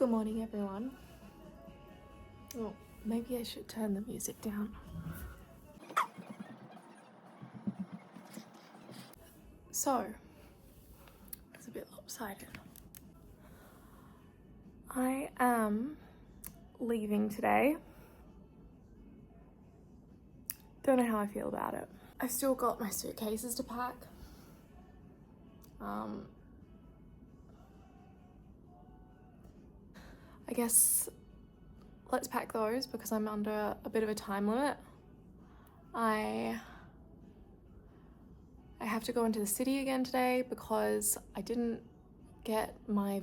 Good morning, everyone. Oh, maybe I should turn the music down. So, it's a bit lopsided. I am leaving today. Don't know how I feel about it. I've still got my suitcases to pack. I guess let's pack those because I'm under a bit of a time limit. I have to go into the city again today because I didn't get my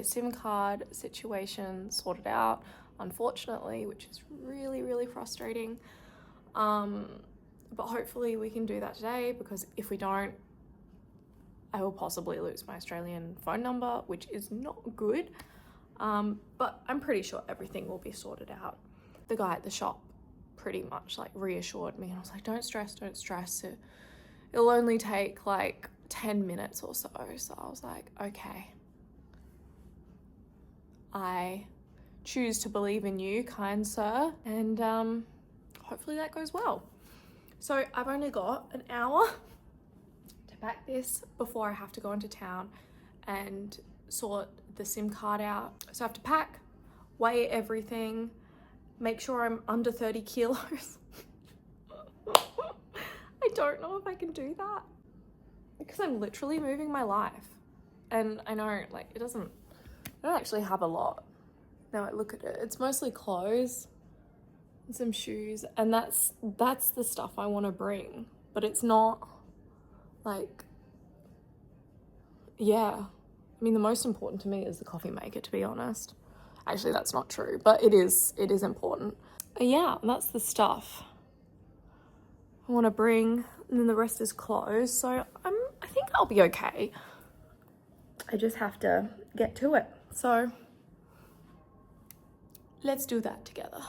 SIM card situation sorted out, unfortunately, which is really, really frustrating. But hopefully we can do that today, because if we don't, I will possibly lose my Australian phone number, which is not good. But I'm pretty sure everything will be sorted out. The guy at the shop pretty much like reassured me, and I was like, don't stress. It'll only take like 10 minutes or so. So I was like, okay. I choose to believe in you, kind sir, and hopefully that goes well. So I've only got an hour to pack this before I have to go into town and sort the SIM card out. So I have to pack, weigh everything, make sure I'm under 30 kilos. I don't know if I can do that because I'm literally moving my life. And I know, like, I don't actually have a lot. Now I look at it, it's mostly clothes and some shoes, and that's the stuff I want to bring. But it's not like, yeah. I mean, the most important to me is the coffee maker, to be honest. Actually, that's not true, but it is important. Yeah, that's the stuff I want to bring, and then the rest is clothes. So I think I'll be okay. I just have to get to it. So let's do that together.